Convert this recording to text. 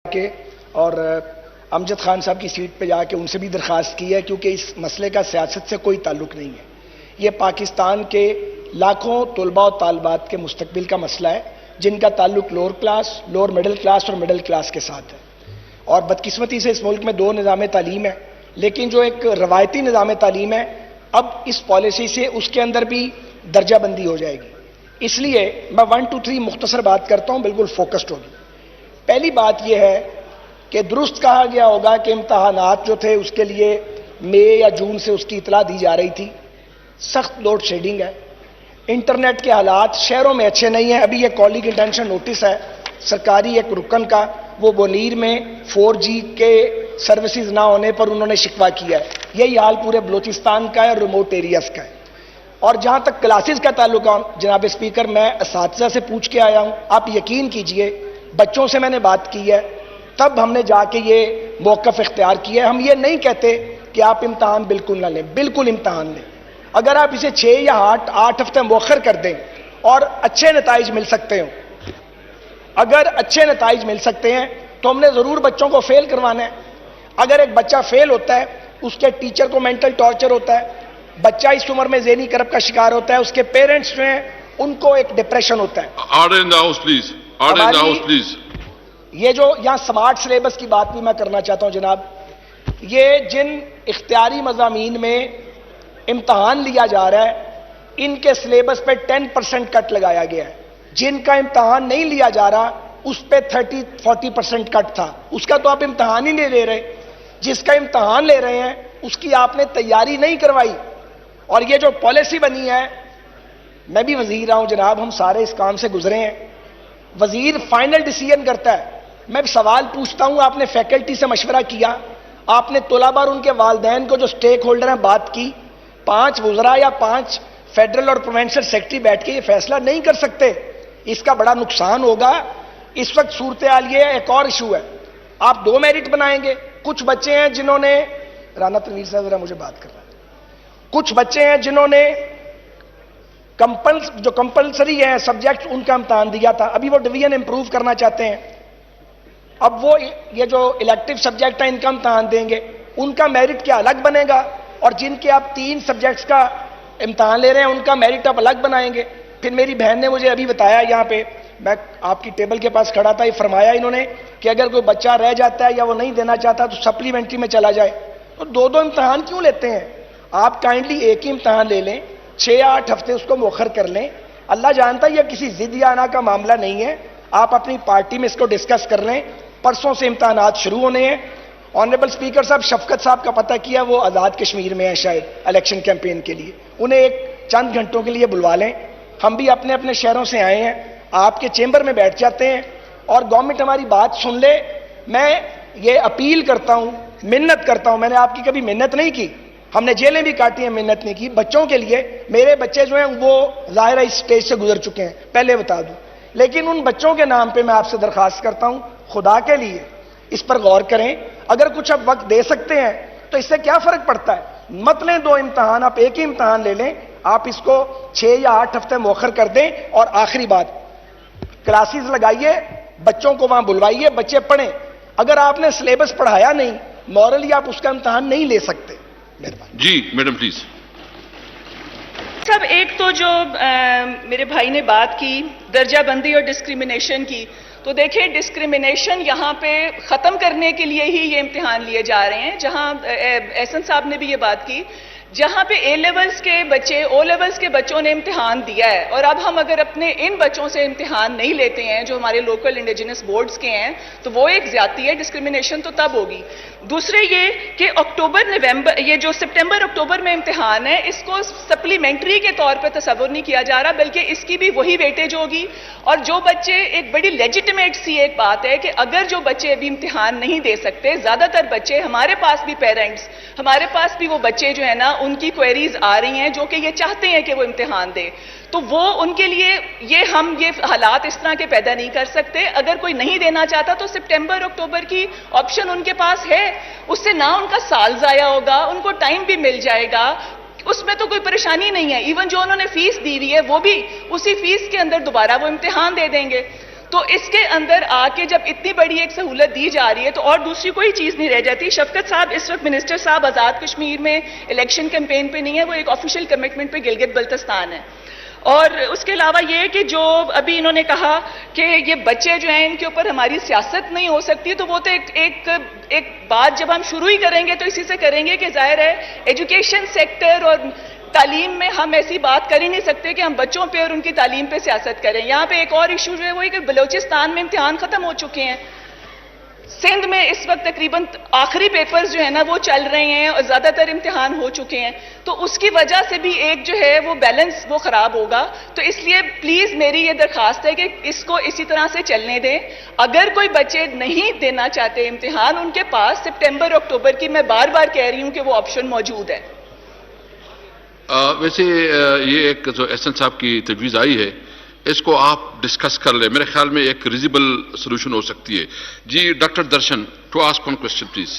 के और अमजद खान साहब की सीट पे जाके उनसे भी दरख्वास्त की है, क्योंकि इस मसले का सियासत से कोई ताल्लुक नहीं है। ये पाकिस्तान के लाखों तलबा और तालबात के मुस्तकबिल का मसला है, जिनका ताल्लुक lower class, lower middle class और मिडिल क्लास के साथ है। और बदकिस्मती से इस मुल्क में दो निज़ाम तालीम है, लेकिन जो एक रवायती निज़ाम तालीम है, अब इस पॉलिसी से उसके अंदर भी दर्जाबंदी हो जाएगी। इसलिए मैं 1 2 3 मुख्तसर बात करता हूं, बिल्कुल फोकस्ड होगी। पहली बात यह है कि दुरुस्त कहा गया होगा कि इम्तहानात जो थे उसके लिए मई या जून से उसकी इतला दी जा रही थी। सख्त लोड शेडिंग है, इंटरनेट के हालात शहरों में अच्छे नहीं है। अभी यह कॉलिंग इंटेंशन नोटिस है सरकारी एक रुकन का, वो बोनीर में 4G के सर्विसेज ना होने पर उन्होंने शिकवा किया है। यही हाल पूरे बलूचिस्तान का है और रिमोट एरियाज का है। और जहां तक क्लासेस का ताल्लुक है, जनाब स्पीकर, मैं असातिज़ा से पूछ के आया हूं, आप यकीन कीजिए बच्चों से मैंने बात की है, तब हमने जाके ये मौक़िफ़ इख्तियार किया है। हम ये नहीं कहते कि आप इम्तहान बिल्कुल ना लें, बिल्कुल इम्तहान लें। अगर आप इसे 6 या 8 हफ्ते मौखर कर दें और अच्छे नताइज मिल सकते हो, अगर अच्छे नताइज मिल सकते हैं तो हमने जरूर बच्चों को फेल करवाना है। अगर एक बच्चा फेल होता है, उसके टीचर को मेंटल टॉर्चर होता है, बच्चा इस उम्र में ज़हनी करब का शिकार होता है, उसके पेरेंट्स जो हैं उनको एक डिप्रेशन होता है। Order in the house please, order in the house please. ये जो यहां स्मार्ट सिलेबस की बात भी मैं करना चाहता हूं जनाब, ये जिन इख्तियारी मज़ामीन में इम्तहान लिया जा रहा है, इनके सिलेबस पे 10% कट लगाया गया है। जिनका इम्तहान नहीं लिया जा रहा उस पे 30-40% कट था, उसका तो आप इम्तहान ही नहीं ले रहे। जिसका इम्तहान ले रहे हैं उसकी आपने तैयारी नहीं करवाई। और ये जो पॉलिसी बनी है, मैं भी वजीर रहा हूं जनाब, हम सारे इस काम से गुजरे हैं। वजीर फाइनल डिसीजन करता है। मैं सवाल पूछता हूं, आपने फैकल्टी से मशवरा किया, आपने तलबा और उनके वालिदैन को जो स्टेक होल्डर हैं बात की। 5 वज़रा या 5 फेडरल और प्रोविंशियल सेक्रेटरी बैठ के ये फैसला नहीं कर सकते, इसका बड़ा नुकसान होगा। इस वक्त सूरत हाल ये है। एक और इशू है, आप 2 मेरिट बनाएंगे। कुछ बच्चे हैं जिन्होंने, राना तनवीर साहब जरा मुझे बात कर रहा है, कुछ बच्चे हैं जिन्होंने जो कंपलसरी है सब्जेक्ट, उनका इम्तहान दिया था, अभी वो डिवीजन इंप्रूव करना चाहते हैं। अब वो ये जो इलेक्टिव सब्जेक्ट है इनका इम्तहान देंगे, उनका मेरिट क्या अलग बनेगा, और जिनके आप 3 सब्जेक्ट्स का इम्तहान ले रहे हैं उनका मेरिट आप अलग बनाएंगे। फिर मेरी बहन ने मुझे अभी बताया, यहां पे मैं आपकी टेबल के पास खड़ा था, ये फरमाया इन्होंने कि अगर कोई बच्चा रह जाता है या वो नहीं देना चाहता तो सप्लीमेंट्री में चला जाए। तो 2-2 इम्तहान क्यों लेते हैं? आप काइंडली एक ही इम्तहान ले लें, 6 या 8 हफ्ते उसको मौखर कर लें। अल्लाह जानता है यह किसी जिद या आना का मामला नहीं है। आप अपनी पार्टी में इसको डिस्कस कर लें। परसों से इम्तहानात शुरू होने हैं। ऑनरेबल स्पीकर साहब, शफकत साहब का पता किया, वो आज़ाद कश्मीर में है शायद इलेक्शन कैंपेन के लिए, उन्हें एक चंद घंटों के लिए बुलवा लें। हम भी अपने अपने शहरों से आए हैं, आपके चेंबर में बैठ जाते हैं और गवर्नमेंट हमारी बात सुन ले। मैं ये अपील करता हूं, मिन्नत करता हूं, मैंने आपकी कभी मिन्नत नहीं की, हमने जेलें भी काटी हैं, मिन्नत नहीं की बच्चों के लिए। मेरे बच्चे जो हैं वो जाहिर है इस स्टेज से गुजर चुके हैं, पहले बता दूं, लेकिन उन बच्चों के नाम पे मैं आपसे दरखास्त करता हूं, खुदा के लिए इस पर गौर करें। अगर कुछ आप वक्त दे सकते हैं तो इससे क्या फर्क पड़ता है? मत लें 2 इम्तहान, आप एक ही इम्तहान ले लें। आप इसको 6 या 8 हफ्ते मौखर कर दें। और आखिरी बात, क्लासेस लगाइए, बच्चों को वहां बुलवाइए, बच्चे पढ़ें। अगर आपने सिलेबस पढ़ाया नहीं, मॉरली आप उसका इम्तहान नहीं ले सकते। मेहरबानी। जी मैडम प्लीज। सब एक तो जो मेरे भाई ने बात की दर्जाबंदी और डिस्क्रिमिनेशन की, तो देखिए डिस्क्रिमिनेशन यहाँ पे ख़त्म करने के लिए ही ये इम्तिहान लिए जा रहे हैं। जहाँ एहसन साहब ने भी ये बात की, जहाँ पे ए लेवल्स के बच्चे, ओ लेवल्स के बच्चों ने इम्तिहान दिया है, और अब हम अगर अपने इन बच्चों से इम्तिहान नहीं लेते हैं जो हमारे लोकल इंडिजिनस बोर्ड्स के हैं, तो वो एक ज्यादती है। डिस्क्रिमिनेशन तो तब होगी। दूसरे ये कि अक्टूबर नवंबर, ये जो सितंबर अक्टूबर में इम्तिहान है, इसको सप्लीमेंट्री के तौर पर तस्वुर नहीं किया जा रहा, बल्कि इसकी भी वही वेटेज होगी। और जो बच्चे, एक बड़ी लेजिटिमेट सी एक बात है कि अगर जो बच्चे अभी इम्तिहान नहीं दे सकते, ज्यादातर बच्चे, हमारे पास भी पेरेंट्स, हमारे पास भी वो बच्चे जो है ना, उनकी क्वेरीज आ रही हैं जो कि ये चाहते हैं कि वो इम्तिहान दे, तो वो उनके लिए ये हालात इस तरह के पैदा नहीं कर सकते। अगर कोई नहीं देना चाहता तो सितंबर अक्टूबर की ऑप्शन उनके पास है, उससे ना उनका साल जाया होगा, उनको टाइम भी मिल जाएगा, उसमें तो कोई परेशानी नहीं है। इवन जो उन्होंने फीस दी हुई है वो भी उसी फीस के अंदर दोबारा वो इम्तिहान दे देंगे। तो इसके अंदर आके जब इतनी बड़ी एक सहूलत दी जा रही है तो और दूसरी कोई चीज नहीं रह जाती। शफकत साहब इस वक्त मिनिस्टर साहब आजाद कश्मीर में इलेक्शन कैंपेन पे नहीं है, वो एक ऑफिशियल कमिटमेंट पे गिलगित बल्तिस्तान है। और उसके अलावा ये कि जो अभी इन्होंने कहा कि ये बच्चे जो हैं इनके ऊपर हमारी सियासत नहीं हो सकती, तो वो तो एक बात जब हम शुरू ही करेंगे तो इसी से करेंगे कि जाहिर है एजुकेशन सेक्टर और तालीम में हम ऐसी बात कर ही नहीं सकते कि हम बच्चों पे और उनकी तालीम पे सियासत करें। यहाँ पे एक और इशू जो है वो है कि बलूचिस्तान में इम्तिहान खत्म हो चुके हैं, सिंध में इस वक्त तकरीबन आखिरी पेपर्स जो है ना वो चल रहे हैं और ज्यादातर इम्तिहान हो चुके हैं, तो उसकी वजह से भी एक जो है वो बैलेंस वो खराब होगा। तो इसलिए प्लीज मेरी ये दरखास्त है कि इसको इसी तरह से चलने दें। अगर कोई बच्चे नहीं देना चाहते इम्तिहान, उनके पास सितंबर अक्टूबर की मैं बार बार कह रही हूं कि वो ऑप्शन मौजूद है। वैसे ये एक जो एहसन साहब की तजवीज़ आई है इसको आप डिस्कस कर ले, मेरे ख्याल में एक रिजिबल सोल्यूशन हो सकती है। जी doctor Darshan, to ask one question please.